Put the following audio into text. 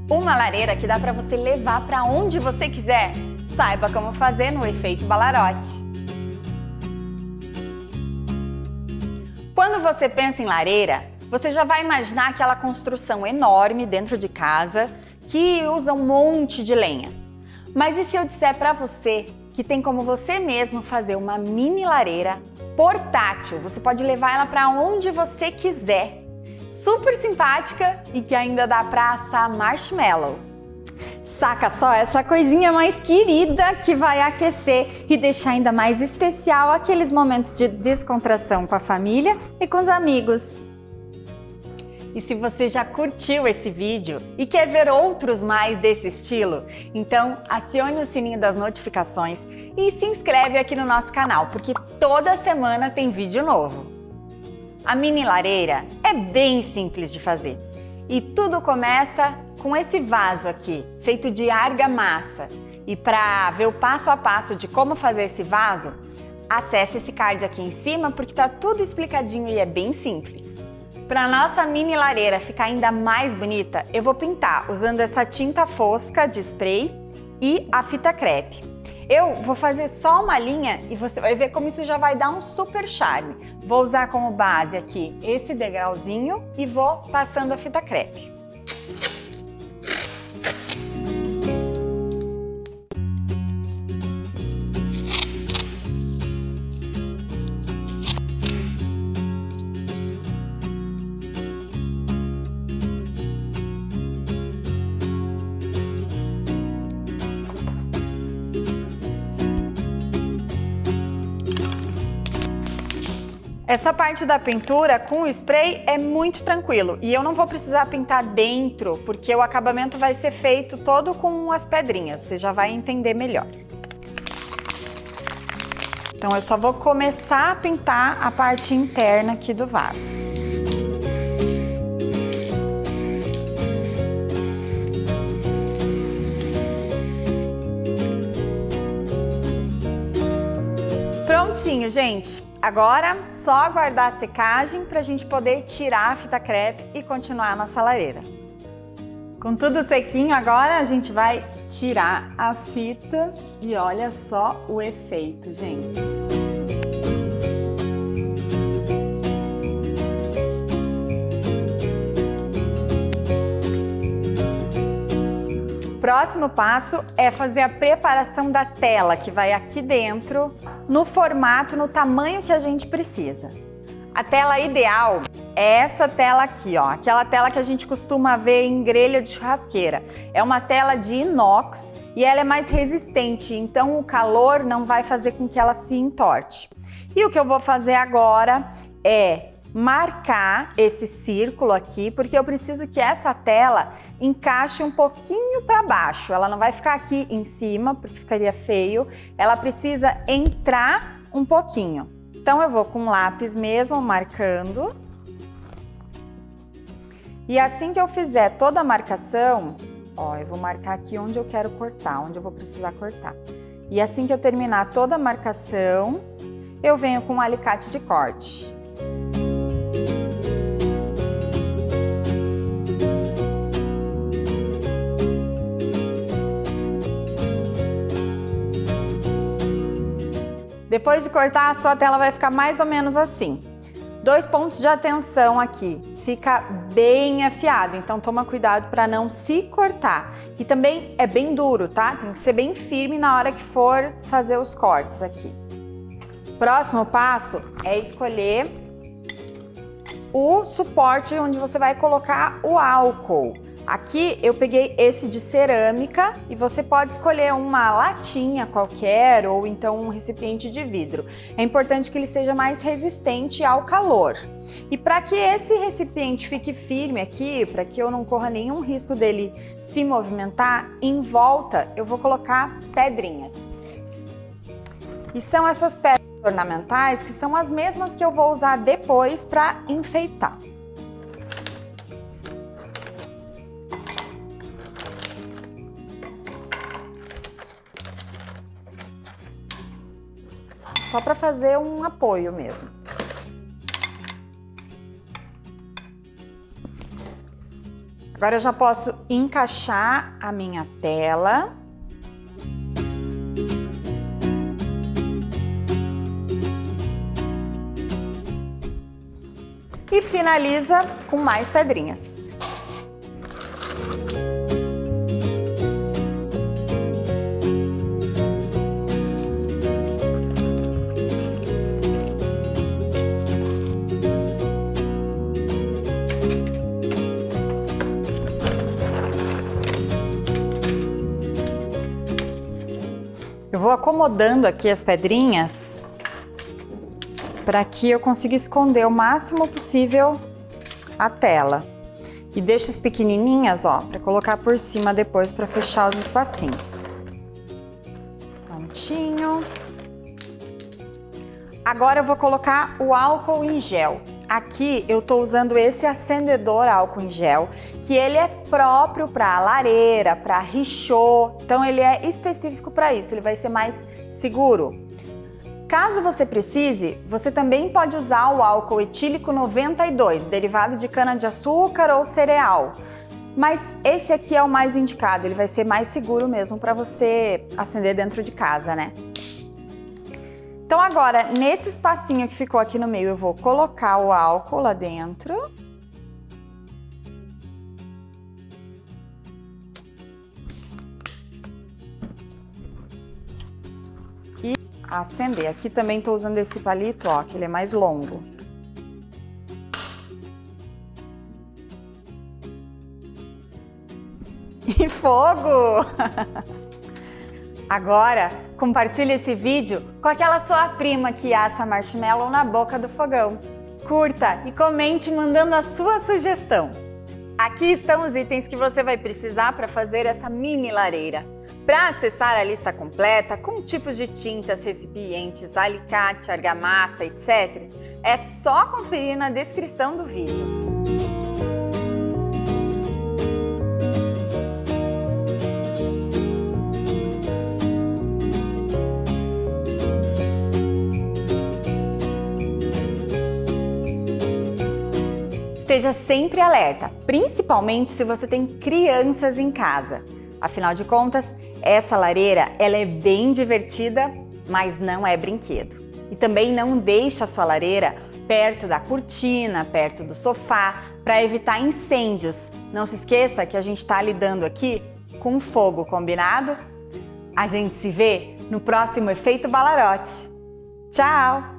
Uma lareira que dá para você levar para onde você quiser. Saiba como fazer no Efeito Balarote. Quando você pensa em lareira, você já vai imaginar aquela construção enorme dentro de casa que usa um monte de lenha. Mas e se eu disser para você que tem como você mesmo fazer uma mini lareira portátil? Você pode levar ela para onde você quiser. Super simpática e que ainda dá para assar marshmallow. Saca só essa coisinha mais querida que vai aquecer e deixar ainda mais especial aqueles momentos de descontração com a família e com os amigos. E se você já curtiu esse vídeo e quer ver outros mais desse estilo, então acione o sininho das notificações e se inscreve aqui no nosso canal, porque toda semana tem vídeo novo. A mini lareira é bem simples de fazer e tudo começa com esse vaso aqui, feito de argamassa. E para ver o passo a passo de como fazer esse vaso, acesse esse card aqui em cima porque tá tudo explicadinho e é bem simples. Para nossa mini lareira ficar ainda mais bonita, eu vou pintar usando essa tinta fosca de spray e a fita crepe. Eu vou fazer só uma linha e você vai ver como isso já vai dar um super charme. Vou usar como base aqui esse degrauzinho e vou passando a fita crepe. Essa parte da pintura com o spray é muito tranquilo e eu não vou precisar pintar dentro porque o acabamento vai ser feito todo com as pedrinhas, você já vai entender melhor. Então eu só vou começar a pintar a parte interna aqui do vaso. Prontinho, gente. Agora, só aguardar a secagem para a gente poder tirar a fita crepe e continuar a nossa lareira. Com tudo sequinho, agora a gente vai tirar a fita e olha só o efeito, gente. Próximo passo é fazer a preparação da tela que vai aqui dentro, no formato, no tamanho que a gente precisa. A tela ideal é essa tela aqui, ó, aquela tela que a gente costuma ver em grelha de churrasqueira. É uma tela de inox e ela é mais resistente, então o calor não vai fazer com que ela se entorte. E o que eu vou fazer agora é marcar esse círculo aqui, porque eu preciso que essa tela encaixe um pouquinho para baixo. Ela não vai ficar aqui em cima, porque ficaria feio. Ela precisa entrar um pouquinho. Então eu vou com lápis mesmo, marcando. E assim que eu fizer toda a marcação, ó, eu vou marcar aqui onde eu quero cortar, onde eu vou precisar cortar. E assim que eu terminar toda a marcação, eu venho com um alicate de corte. Depois de cortar, a sua tela vai ficar mais ou menos assim. 2 pontos de atenção aqui, fica bem afiado, então toma cuidado para não se cortar. E também é bem duro, tá? Tem que ser bem firme na hora que for fazer os cortes aqui. Próximo passo é escolher o suporte onde você vai colocar o álcool. Aqui eu peguei esse de cerâmica e você pode escolher uma latinha qualquer ou então um recipiente de vidro. É importante que ele seja mais resistente ao calor. E para que esse recipiente fique firme aqui, para que eu não corra nenhum risco dele se movimentar, em volta eu vou colocar pedrinhas. E são essas pedras ornamentais que são as mesmas que eu vou usar depois para enfeitar. Só para fazer um apoio mesmo. Agora eu já posso encaixar a minha tela. E finaliza com mais pedrinhas. Eu vou acomodando aqui as pedrinhas para que eu consiga esconder o máximo possível a tela. E deixo as pequenininhas, ó, para colocar por cima depois para fechar os espacinhos. Prontinho. Agora eu vou colocar o álcool em gel. Aqui eu tô usando esse acendedor álcool em gel, que ele é próprio para lareira, para richô, então ele é específico para isso, ele vai ser mais seguro. Caso você precise, você também pode usar o álcool etílico 92, derivado de cana-de-açúcar ou cereal. Mas esse aqui é o mais indicado, ele vai ser mais seguro mesmo para você acender dentro de casa, né? Então agora, nesse espacinho que ficou aqui no meio, eu vou colocar o álcool lá dentro. E acender. Aqui também tô usando esse palito, ó, que ele é mais longo. E fogo! Agora, compartilhe esse vídeo com aquela sua prima que assa marshmallow na boca do fogão. Curta e comente mandando a sua sugestão. Aqui estão os itens que você vai precisar para fazer essa mini lareira. Para acessar a lista completa, com tipos de tintas, recipientes, alicate, argamassa, etc., é só conferir na descrição do vídeo. Esteja sempre alerta, principalmente se você tem crianças em casa. Afinal de contas, essa lareira ela é bem divertida, mas não é brinquedo. E também não deixe a sua lareira perto da cortina, perto do sofá, para evitar incêndios. Não se esqueça que a gente está lidando aqui com fogo, combinado? A gente se vê no próximo Efeito Balarote. Tchau!